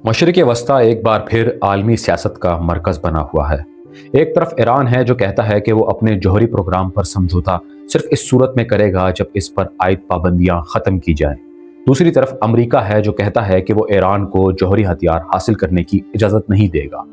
मशरिक़ वस्ता एक बार फिर आलमी सियासत का मरकज़ बना हुआ है। एक तरफ ईरान है जो कहता है कि वो अपने जौहरी प्रोग्राम पर समझौता सिर्फ इस सूरत में करेगा जब इस पर आयद पाबंदियां ख़त्म की जाएं। दूसरी तरफ अमेरिका है जो कहता है कि वो ईरान को जौहरी हथियार हासिल करने की इजाज़त नहीं देगा।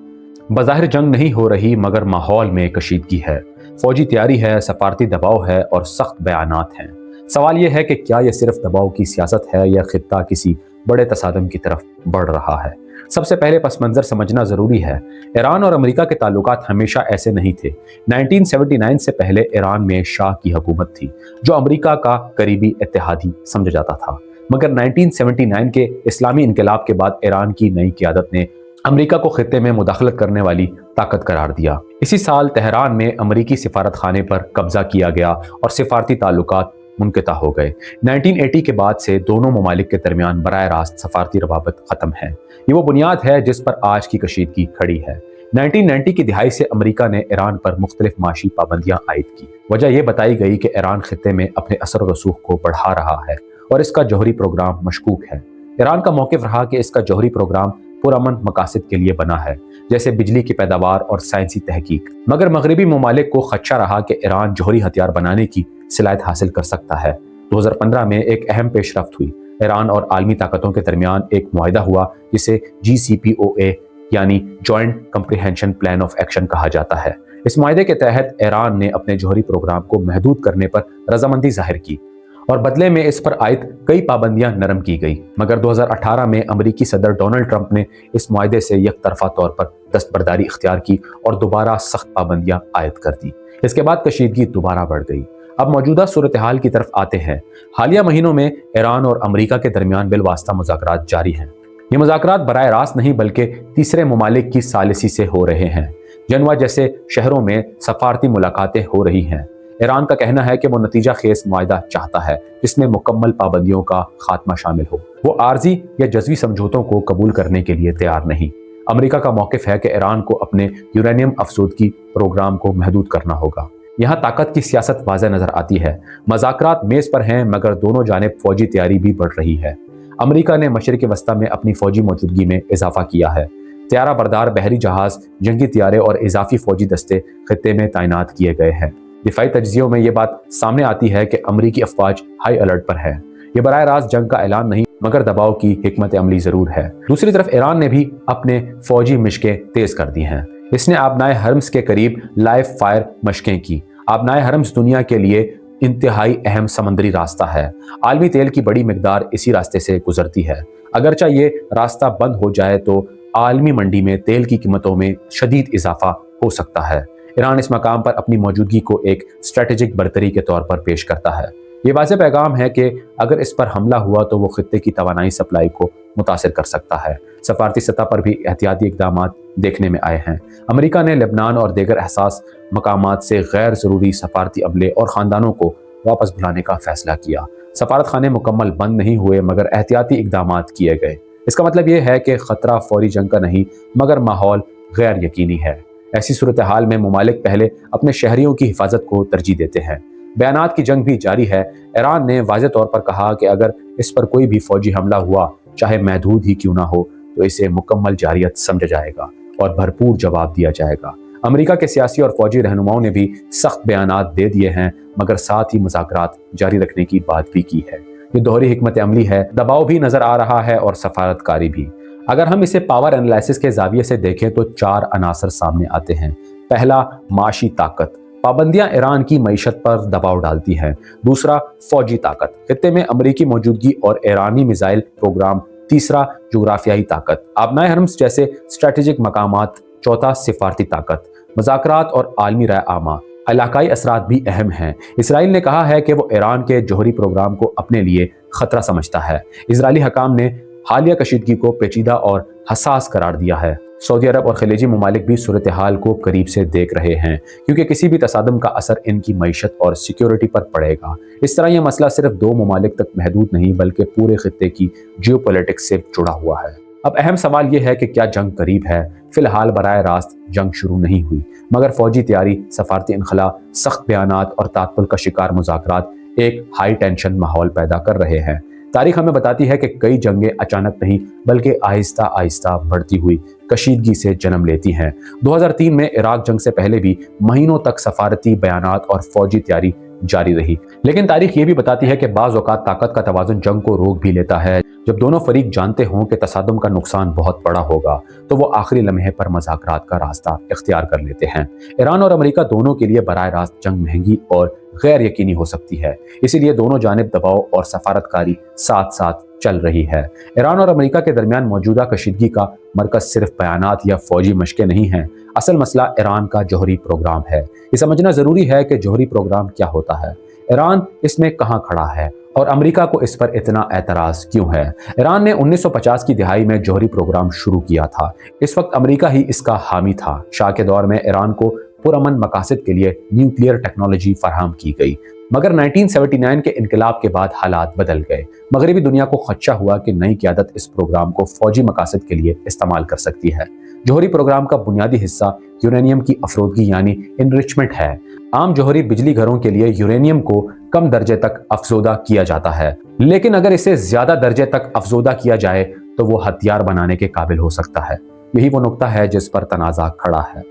बज़ाहिर जंग नहीं हो रही मगर माहौल में कशीदगी है, फौजी तैयारी है, सफारती दबाव है और सख्त बयानात हैं। सवाल यह है कि क्या यह सिर्फ दबाव की सियासत है या खित्ता किसी बड़े तसादम की तरफ बढ़ रहा है। सबसे पहले पस मंज़र समझना ज़रूरी है। ईरान और अमेरिका के ताल्लुकात हमेशा ऐसे नहीं थे। 1979 से पहले ईरान में शाह की हुकूमत थी जो अमेरिका का करीबी इत्तेहादी समझा जाता था, मगर 1979 के इस्लामी इनकलाब के बाद ईरान की नई क़यादत ने अमेरिका को खित्ते में मुदाखलत करने वाली ताकत करार दिया। इसी साल तेहरान में अमेरिकी सिफारत खाने पर कब्जा किया गया और सिफारती ताल्लुकात मुनक़ता हो गए। 1980 के बाद से दोनों ममालिक के दरमियान बराह रास्त सफारती रवाबत ख़त्म है। ये वो बुनियाद है जिस पर आज की कशीदगी खड़ी है। 1990 की दिहाई से अमेरिका ने ईरान पर मुख्तलिफ माशी पाबंदियां आयद की। वजह यह बताई गई कि ईरान खित्ते में अपने असर और रसूख को बढ़ा रहा है और इसका जौहरी प्रोग्राम मशकूक है। ईरान का मौक़िफ़ रहा कि इसका जौहरी प्रोग्राम पुरअमन मकासद के लिए बना है, जैसे बिजली की पैदावार और साइंसी तहकीक, मगर मगरबी ममालिक को खदशा रहा कि ईरान जौहरी हथियार बनाने की सलाहियत हासिल कर सकता है। 2015 में एक अहम पेशरफ्त हुई। ईरान और आलमी ताकतों के दरमियान एक मुआहिदा हुआ जिसे JCPOA यानी जॉइंट कम्प्रिहेंशन प्लान ऑफ एक्शन कहा जाता है। इस मुआहिदे के तहत ईरान ने अपने जौहरी प्रोग्राम को महदूद करने पर रजामंदी जाहिर की और बदले में इस पर आयद कई पाबंदियां नरम की गई, मगर 2018 में अमेरिकी सदर डोनाल्ड ट्रंप ने इस मुआहिदे से यकतरफा तौर पर दस्तबरदारी इख्तियार की और दोबारा सख्त पाबंदियां आयद कर दी। इसके बाद कशीदगी दोबारा बढ़ गई। अब मौजूदा सूरत हाल की तरफ आते हैं। हालिया महीनों में ईरान और अमेरिका के दरमियान बिलवास्ता मुज़ाकरात जारी हैं। ये मुज़ाकरात बराह रास्त नहीं बल्कि तीसरे ममालिक की सालिसी से हो रहे हैं। जनवा जैसे शहरों में सफारती मुलाकातें हो रही हैं। ईरान का कहना है कि वो नतीजा खेज मुआहिदा चाहता है जिसमें मुकम्मल पाबंदियों का खात्मा शामिल हो। वो आर्जी या जज़वी समझौतों को कबूल करने के लिए तैयार नहीं। अमेरिका का मौक़िफ़ है कि ईरान को अपने यूरेनियम अफसूदगी प्रोग्राम को महदूद करना होगा। यहाँ ताकत की सियासत वाज़ह नज़र आती है। मज़ाकरात मेज़ पर हैं मगर दोनों जानिब फ़ौजी तैयारी भी बढ़ रही है। अमेरिका ने मशरिक़ वस्ता में अपनी फ़ौजी मौजूदगी में इजाफा किया है। त्यारा बरदार बहरी जहाज़, जंगी त्यारे और इजाफी फ़ौजी दस्ते खित्ते में तैनात किए गए हैं। दिफाई तज्ज़ियों में ये बात सामने आती है कि अमेरिकी अफवाज हाई अलर्ट पर है। ये बराह रास्त जंग का ऐलान नहीं मगर दबाव की हिकमत अमली ज़रूर है। दूसरी तरफ ईरान ने भी अपने फ़ौजी मशकें तेज़ कर दी हैं। इसने आबनाए हरम्स के करीब लाइव फायर मशकें की। आबनाए हरम्स दुनिया के लिए इंतहाई अहम समंदरी रास्ता है। आलमी तेल की बड़ी मिकदार इसी रास्ते से गुजरती है। अगरचा ये रास्ता बंद हो जाए तो आलमी मंडी में तेल की कीमतों में शदीद इजाफा हो सकता है। ईरान इस मकाम पर अपनी मौजूदगी को एक स्ट्रेटेजिक बरतरी के तौर पर पेश करता है। ये वाज़ेह पैगाम है कि अगर इस पर हमला हुआ तो वो खित्ते की तवानाई सप्लाई को मुतासिर कर सकता है। सफारती सतह पर भी एहतियाती इक़दाम देखने में आए हैं। अमेरिका ने लेबनान और दीगर हसास मकामात से गैर ज़रूरी सफारती अमले और ख़ानदानों को वापस बुलाने का फ़ैसला किया। सफारत खाने मुकम्मल बंद नहीं हुए मगर एहतियाती इक़दाम किए गए। इसका मतलब ये है कि ख़तरा फ़ौरी जंग का नहीं मगर माहौल गैर यकीनी है। ऐसी सूरत हाल में ममालिक पहले अपने शहरियों की हिफाजत को तरजीह देते हैं। बयानात की जंग भी जारी है। ईरान ने वाज़ेह तौर पर कहा कि अगर इस पर कोई भी फ़ौजी हमला हुआ, चाहे महदूद ही क्यों ना हो, तो इसे मुकम्मल जारियत समझा जाएगा और भरपूर जवाब दिया जाएगा। अमेरिका के सियासी और फौजी रहनुमाओं ने भी सख्त बयानात दे दिए हैं मगर साथ ही मुज़ाकरात जारी रखने की बात भी की है। ये दोहरी हिकमत अमली है। दबाव भी नज़र आ रहा है और सफारतकारी भी। अगर हम इसे पावर एनालिसिस के ज़ाविये से देखें तो 4 अनासर सामने आते हैं। पहला, माशी ताकत। पाबंदियां ईरान की मईशत पर दबाव डालती हैं। दूसरा, फौजी ताकत। खित्ते में अमेरिकी मौजूदगी और ईरानी मिसाइल प्रोग्राम। तीसरा, जोग्राफियाई ताकत, आबनाए हरम्स जैसे स्ट्रेटेजिक मकामात। चौथा, सिफारती ताकत, मुज़ाकरात और आलमी राय आमा। इलाकाई असरात भी अहम हैं। इसराइल ने कहा है कि वो ईरान के जौहरी प्रोग्राम को अपने लिए खतरा समझता है। इजरायली हकाम ने हालिया कशीदगी को पेचीदा और हसास करार दिया है। सऊदी अरब और खलीजी ममालिक भी सूरत हाल को करीब से देख रहे हैं क्योंकि किसी भी तसादम का असर इनकी मईशत और सिक्योरिटी पर पड़ेगा। इस तरह यह मसला सिर्फ 2 ममालिक तक महदूद नहीं बल्कि पूरे खित्ते की जियोपॉलिटिक्स से जुड़ा हुआ है। अब अहम सवाल यह है कि क्या जंग करीब है। फिलहाल बराह रास्त जंग शुरू नहीं हुई मगर फौजी तैयारी, सफारती इनखला, सख्त बयानात और तात्पुल का शिकार मुज़ाकरात एक हाई टेंशन माहौल पैदा कर रहे हैं। تاریخ ہمیں بتاتی ہے کہ کئی جنگیں اچانک نہیں بلکہ آہستہ آہستہ بڑھتی ہوئی کشیدگی سے جنم لیتی ہیں۔ 2003 میں عراق جنگ سے پہلے بھی مہینوں تک سفارتی بیانات اور فوجی تیاری جاری رہی، لیکن تاریخ یہ بھی بتاتی ہے کہ بعض اوقات طاقت کا توازن جنگ کو روک بھی لیتا ہے۔ جب دونوں فریق جانتے ہوں کہ تصادم کا نقصان بہت بڑا ہوگا تو وہ آخری لمحے پر مذاکرات کا راستہ اختیار کر لیتے ہیں۔ ایران اور امریکہ دونوں کے لیے براہ راست جنگ مہنگی اور غیر یقینی ہو سکتی ہے، اسی لیے دونوں جانب دباؤ اور سفارتکاری ساتھ ساتھ چل رہی ہے۔ ایران اور امریکہ کے درمیان موجودہ کشیدگی کا مرکز صرف بیانات یا فوجی مشقیں نہیں ہیں، اصل مسئلہ ایران کا جوہری پروگرام ہے۔ یہ سمجھنا ضروری ہے کہ جوہری پروگرام کیا ہوتا ہے، ایران اس میں کہاں کھڑا ہے اور امریکہ کو اس پر اتنا اعتراض کیوں ہے۔ ایران نے 1950 کی دہائی میں جوہری پروگرام شروع کیا تھا، اس وقت امریکہ ہی اس کا حامی تھا۔ شاہ کے دور میں ایران کو پرامن مقاصد کے لیے نیوکلیئر ٹیکنالوجی فراہم کی گئی، مگر 1979 کے انقلاب کے بعد حالات بدل گئے۔ مغربی دنیا کو خدشہ ہوا کہ نئی قیادت اس پروگرام کو فوجی مقاصد کے لیے استعمال کر سکتی ہے۔ جوہری پروگرام کا بنیادی حصہ یورینیم کی افروزگی یعنی انرچمنٹ ہے۔ عام جوہری بجلی گھروں کے لیے یورینیم کو کم درجے تک افزودہ کیا جاتا ہے، لیکن اگر اسے زیادہ درجے تک افزودہ کیا جائے تو وہ ہتھیار بنانے کے قابل ہو سکتا ہے۔ یہی وہ نقطہ ہے جس پر تنازع کھڑا ہے۔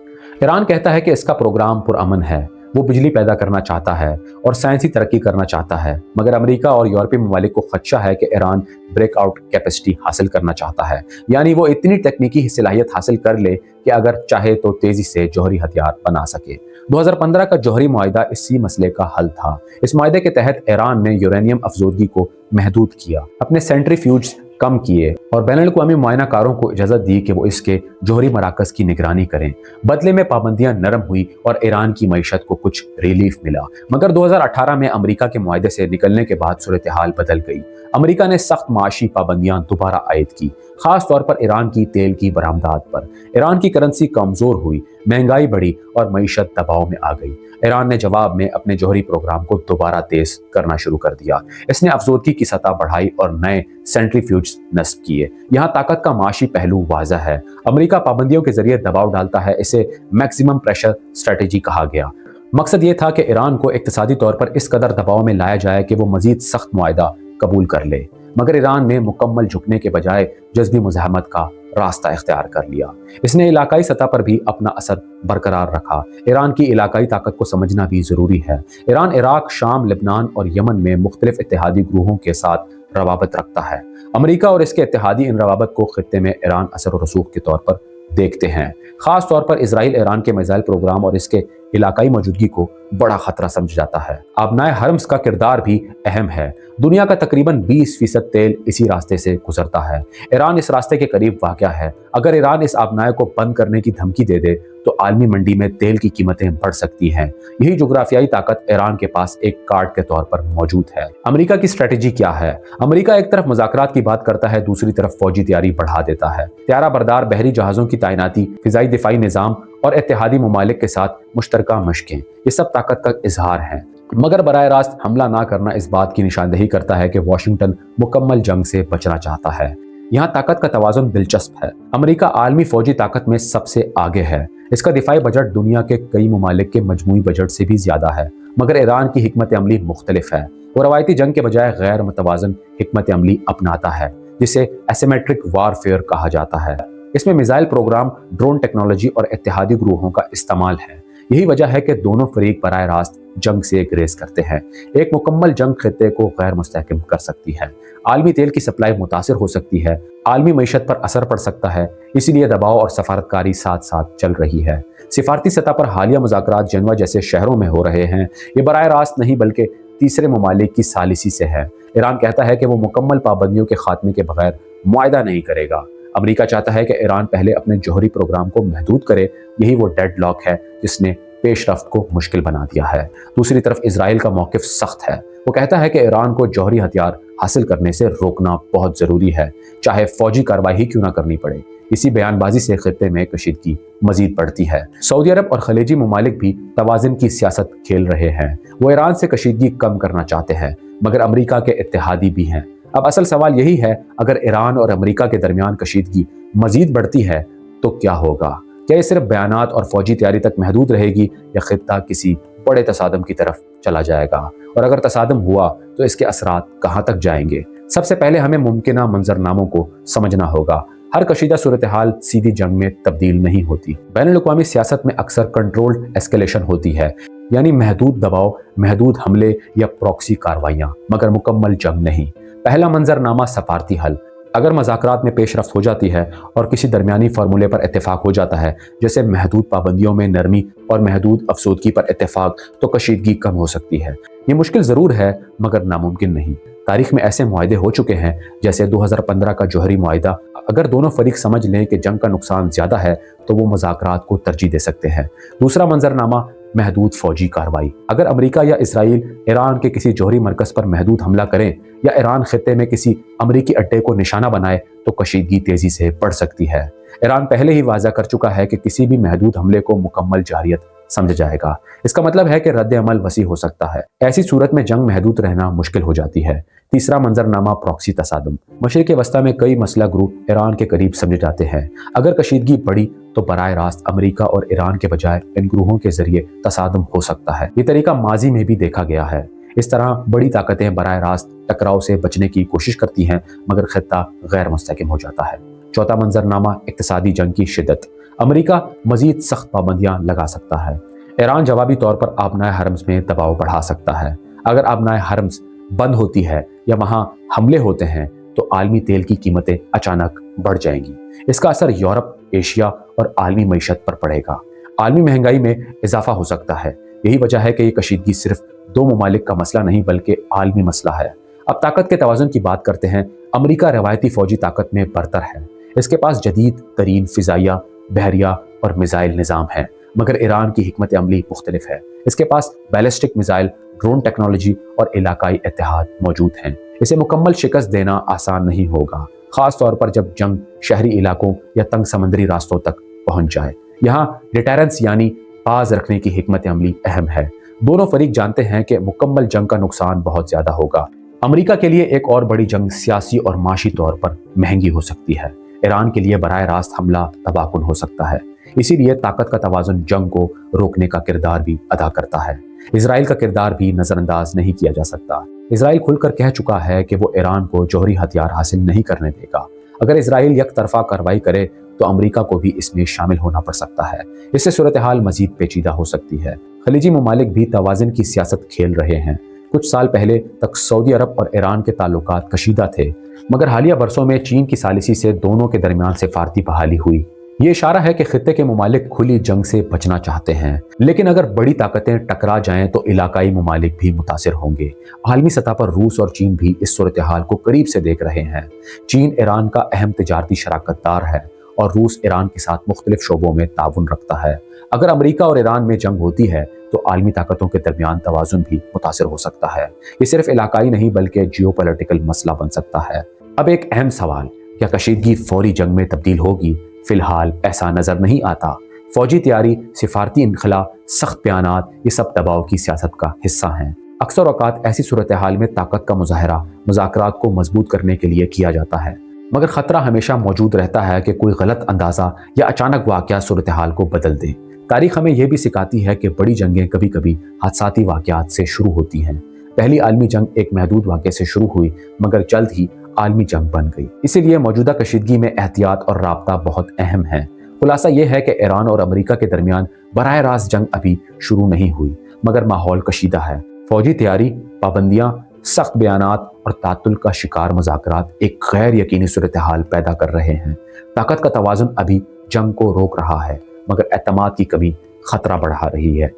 ایران کہتا ہے کہ اس کا پروگرام پرامن ہے، وہ بجلی پیدا کرنا چاہتا ہے اور سائنسی ترقی کرنا چاہتا ہے، مگر امریکہ اور یورپی ممالک کو خدشہ ہے کہ ایران بریک آؤٹ کیپیسٹی حاصل کرنا چاہتا ہے، یعنی وہ اتنی تکنیکی صلاحیت حاصل کر لے کہ اگر چاہے تو تیزی سے جوہری ہتھیار بنا سکے۔ 2015 کا جوہری معاہدہ اسی مسئلے کا حل تھا۔ اس معاہدے کے تحت ایران نے یورینیم افزودگی کو محدود کیا، اپنے سینٹریفیوجز کم کیے اور بین الاقوامی معائنہ کاروں کو اجازت دی کہ وہ اس کے جوہری مراکز کی نگرانی کریں۔ بدلے میں پابندیاں نرم ہوئی اور ایران کی معیشت کو کچھ ریلیف ملا، مگر 2018 میں امریکہ کے معاہدے سے نکلنے کے بعد صورتحال بدل گئی۔ امریکہ نے سخت معاشی پابندیاں دوبارہ عائد کی، خاص طور پر ایران کی تیل کی برآمدات پر۔ ایران کی کرنسی کمزور ہوئی، مہنگائی بڑھی اور معیشت دباؤ میں آ گئی۔ ایران نے جواب میں اپنے جوہری پروگرام کو دوبارہ تیز کرنا شروع کر دیا۔ اس نے افزودگی کی سطح بڑھائی اور نئے سینٹریفیوج نصب کیے۔ یہاں طاقت کا معاشی پہلو واضح ہے۔ امریکہ پابندیوں کے ذریعے دباؤ ڈالتا ہے، اسے میکسیمم پریشر اسٹریٹجی کہا گیا۔ مقصد یہ تھا کہ ایران کو اقتصادی طور پر اس قدر دباؤ میں لایا جائے کہ وہ مزید سخت معاہدہ قبول کر لے، مگر ایران نے مکمل جھکنے کے بجائے جذبی مزاحمت کا راستہ اختیار کر لیا۔ اس نے علاقائی سطح پر بھی اپنا اثر برقرار رکھا۔ ایران کی علاقائی طاقت کو سمجھنا بھی ضروری ہے۔ ایران عراق، شام، لبنان اور یمن میں مختلف اتحادی گروہوں کے ساتھ روابط رکھتا ہے۔ امریکہ اور اس کے اتحادی ان روابط کو خطے میں ایران اثر و رسوخ کے طور پر دیکھتے ہیں۔ خاص طور پر اسرائیل ایران کے میزائل پروگرام اور اس کے علاقائی موجودگی کو بڑا خطرہ سمجھ جاتا ہے۔ آبنائے حرمز کا کردار بھی اہم ہے۔ دنیا کا تقریباً 20% تیل اسی راستے سے گزرتا ہے۔ ایران اس راستے کے قریب واقع ہے۔ اگر ایران اس آبنائے کو بند کرنے کی دھمکی دے دے تو عالمی منڈی میں تیل کی قیمتیں بڑھ سکتی ہیں۔ یہی جغرافیائی طاقت ایران کے پاس ایک کارڈ کے طور پر موجود ہے۔ امریکہ کی اسٹریٹجی کیا ہے؟ امریکہ ایک طرف مذاکرات کی بات کرتا ہے، دوسری طرف فوجی تیاری بڑھا دیتا ہے۔ طیارہ بردار بحری جہازوں کی تعیناتی، فضائی دفاعی نظام اور اتحادی ممالک کے ساتھ مشترکہ مشقیں، یہ سب طاقت کا اظہار ہیں، مگر براہ راست حملہ نہ کرنا اس بات کی نشاندہی کرتا ہے کہ واشنگٹن مکمل جنگ سے بچنا چاہتا ہے۔ یہاں طاقت کا توازن دلچسپ ہے۔ امریکہ عالمی فوجی طاقت میں سب سے آگے ہے، اس کا دفاعی بجٹ دنیا کے کئی ممالک کے مجموعی بجٹ سے بھی زیادہ ہے، مگر ایران کی حکمت عملی مختلف ہے۔ وہ روایتی جنگ کے بجائے غیر متوازن حکمت عملی اپناتا ہے، جسے ایسیمیٹرک وارفیئر کہا جاتا ہے۔ اس میں میزائل پروگرام، ڈرون ٹیکنالوجی اور اتحادی گروہوں کا استعمال ہے۔ یہی وجہ ہے کہ دونوں فریق براہ راست جنگ سے گریز کرتے ہیں۔ ایک مکمل جنگ خطے کو غیر مستحکم کر سکتی ہے، عالمی تیل کی سپلائی متاثر ہو سکتی ہے، عالمی معیشت پر اثر پڑ سکتا ہے، اسی لیے دباؤ اور سفارتکاری ساتھ ساتھ چل رہی ہے۔ سفارتی سطح پر حالیہ مذاکرات جنوا جیسے شہروں میں ہو رہے ہیں، یہ براہ راست نہیں بلکہ تیسرے ممالک کی ثالثی سے ہے۔ ایران کہتا ہے کہ وہ مکمل پابندیوں کے خاتمے کے بغیر معاہدہ نہیں کرے گا۔ امریکہ چاہتا ہے کہ ایران پہلے اپنے جوہری پروگرام کو محدود کرے، یہی وہ ڈیڈ لاک ہے جس نے پیش رفت کو مشکل بنا دیا ہے۔ دوسری طرف اسرائیل کا موقف سخت ہے، وہ کہتا ہے کہ ایران کو جوہری ہتھیار حاصل کرنے سے روکنا بہت ضروری ہے، چاہے فوجی کارروائی کیوں نہ کرنی پڑے۔ اسی بیان بازی سے خطے میں کشیدگی مزید بڑھتی ہے۔ سعودی عرب اور خلیجی ممالک بھی توازن کی سیاست کھیل رہے ہیں، وہ ایران سے کشیدگی کم کرنا چاہتے ہیں، مگر امریکہ کے اتحادی بھی ہیں۔ اب اصل سوال یہی ہے، اگر ایران اور امریکہ کے درمیان کشیدگی مزید بڑھتی ہے تو کیا ہوگا؟ کیا یہ صرف بیانات اور فوجی تیاری تک محدود رہے گی یا خطہ کسی بڑے تصادم کی طرف چلا جائے گا؟ اور اگر تصادم ہوا تو اس کے اثرات کہاں تک جائیں گے؟ सबसे पहले हमें मुमकिना मंजरनामों को समझना होगा। हर कशीदा सूरत हाल सीधी जंग में तब्दील नहीं होती। बैनुल-अक़वामी सियासत में अक्सर कंट्रोल्ड एस्केलेशन होती है, यानी महदूद दबाव, महदूद हमले या प्रॉक्सी कार्रवाइयाँ, मगर मुकम्मल जंग नहीं। पहला मंजरनामा सफारती हल। अगर मज़ाकरात में पेशरफ्त हो जाती है और किसी दरमियानी फार्मूले पर इत्तेफाक हो जाता है, जैसे महदूद पाबंदियों में नरमी और महदूद अफसोदगी पर इत्तेफाक, तो कशीदगी कम हो सकती है। ये मुश्किल ज़रूर है मगर नामुमकिन नहीं। तारीख में ऐसे मुआहदे हो चुके हैं, जैसे 2015 का जौहरी मुआहदा। अगर दोनों फरीक समझ लें कि जंग का नुकसान ज़्यादा है तो वो मज़ाकरात को तरजीह दे सकते हैं। दूसरा मंजरनामा महदूद फौजी कार्रवाई। अगर अमेरिका या इसराइल ईरान के किसी जौहरी मरकज़ पर महदूद हमला करें या ईरान खित्ते में किसी अमरीकी अड्डे को निशाना बनाए तो कशीदगी तेज़ी से बढ़ सकती है। ईरान पहले ही वाज़ा कर चुका है कि किसी भी महदूद हमले को मुकम्मल जारियत समझा जाएगा। इसका मतलब है कि रद्द अमल वसी हो सकता है। ऐसी सूरत में जंग महदूद रहना मुश्किल हो जाती है। तीसरा मंजरनामा प्रॉक्सी तसादुम। मशरिक़ वस्ता में कई मसला ग्रुप ईरान के करीब समझे जाते हैं। अगर कशीदगी बढ़ी तो बराह रास्त अमेरिका और ईरान के बजाय इन ग्रोहों के जरिए तसादुम हो सकता है। ये तरीका माजी में भी देखा गया है। इस तरह बड़ी ताकतें बराह रास्त टकराव से बचने की कोशिश करती हैं, मगर खित्ता गैर मुस्तहकम हो जाता है। चौथा मंजरनामा इक़्तिसादी जंग की शिद्दत। अमेरिका मजीद सख्त पाबंदियां लगा सकता है। ईरान जवाबी तौर पर आबनाए हरम्स में दबाव बढ़ा सकता है। अगर आबनाए हरम्स बंद होती है या वहां हमले होते हैं तो आलमी तेल की कीमतें अचानक बढ़ जाएंगी। इसका असर यूरोप, एशिया और आलमी मईशत पर पड़ेगा। आलमी महंगाई में इजाफा हो सकता है। यही वजह है कि ये कशीदगी सिर्फ दो ममालिक का मसला नहीं बल्कि आलमी मसला है। अब ताकत के तवाज़ुन की बात करते हैं। अमेरिका रवायती फौजी ताकत में बरतर है। इसके पास जदीद तरीन फिजाइया, बहरिया और मिसाइल निज़ाम है, मगर ईरान की हिकमत अमली मुख्तलिफ है। इसके पास बैलिस्टिक मिसाइल, ड्रोन टेक्नोलॉजी और इलाकाई इत्तेहाद मौजूद हैं। इसे मुकम्मल शिकस्त देना आसान नहीं होगा, खास तौर पर जब जंग शहरी इलाकों या तंग समंदरी रास्तों तक पहुंच जाए। यहाँ डिटेरेंस यानी बाज रखने की हिकमत अमली अहम है। दोनों फरीक जानते हैं कि मुकम्मल जंग का नुकसान बहुत ज्यादा होगा। अमेरिका के लिए एक और बड़ी जंग सियासी और माशी तौर पर महंगी हो सकती है। ईरान के लिए बराह रास्त हमला तबाहकुन हो सकता है। इसीलिए ताकत का तवाज़ुन जंग को रोकने का किरदार भी अदा करता है। इसराइल का किरदार भी नज़रअंदाज नहीं किया जा सकता। इसराइल खुलकर कह चुका है कि वो ईरान को जौहरी हथियार हासिल नहीं करने देगा। अगर इसराइल एक तरफा कार्रवाई करे तो अमेरिका को भी इसमें शामिल होना पड़ सकता है। इससे सूरत हाल मजीद पेचीदा हो सकती है। खलीजी ममालिक भी तवाज़ुन की सियासत खेल रहे हैं। कुछ साल पहले तक सऊदी अरब और ईरान के ताल्लुकात कशीदा थे, मगर हालिया बरसों में चीन की सालिसी से दोनों के दरमियान सिफारती बहाली हुई। ये इशारा है कि खित्ते के ममालिक खुली जंग से बचना चाहते हैं, लेकिन अगर बड़ी ताकतें टकरा जाएं तो इलाकाई ममालिक भी मुतासिर होंगे। आलमी सतह पर रूस और चीन भी इस सूरत हाल को करीब से देख रहे हैं। चीन ईरान का अहम तिजारती शराकतदार है और रूस ईरान के साथ मुख्तलिफ शोबों में ताउन रखता है। अगर अमेरिका और ईरान में जंग होती है तो आलमी ताकतों के दरमियान तवाज़ुन भी मुतासिर हो सकता है। ये सिर्फ इलाकाई नहीं बल्कि जियोपॉलिटिकल मसला बन सकता है। अब एक अहम सवाल, क्या कशीदगी फौरी जंग में तब्दील होगी? फिलहाल ऐसा नजर नहीं आता। फौजी तैयारी, सिफारती इनखला, सख्त बयानात, ये सब दबाव की सियासत का हिस्सा हैं। अक्सर औकात ऐसी सूरत हाल में ताकत का मुजाहरा मुज़ाकरात को मजबूत करने के लिए किया जाता है, मगर खतरा हमेशा मौजूद रहता है कि कोई गलत अंदाजा या अचानक वाक़या सूरत हाल को बदल दे। तारीख हमें यह भी सिखाती है कि बड़ी जंगें कभी कभी हादसाती वाक़यात से शुरू होती हैं। पहली आलमी जंग एक महदूद वाक़े से शुरू हुई, मगर जल्द ही आलमी जंग बन गई। इसीलिए मौजूदा कशीदगी में एहतियात और राब्ता बहुत अहम है। खुलासा यह है कि ईरान और अमेरिका के दरमियान बराह रास्त जंग अभी शुरू नहीं हुई, मगर माहौल कशीदा है। फौजी तैयारी, पाबंदियां, सख्त बयानात और तातुल का शिकार मुज़ाकरात एक गैर यकीनी सूरत हाल पैदा कर रहे हैं। ताकत का तवाज़ुन अभी जंग को रोक रहा है, मगर एतमाद की कमी खतरा बढ़ा रही है।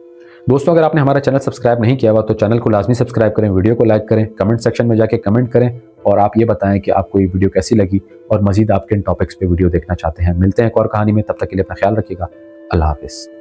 दोस्तों, अगर आपने हमारा चैनल सब्सक्राइब नहीं किया हुआ तो चैनल को लाजमी सब्सक्राइब करें, वीडियो को लाइक करें, कमेंट सेक्शन में जाके कमेंट करें और आप ये बताएं कि आपको ये वीडियो कैसी लगी और मजीद आप किन टॉपिक्स पे वीडियो देखना चाहते हैं। मिलते हैं एक और कहानी में, तब तक के लिए अपना ख्याल रखिएगा। अल्लाह हाफिज़।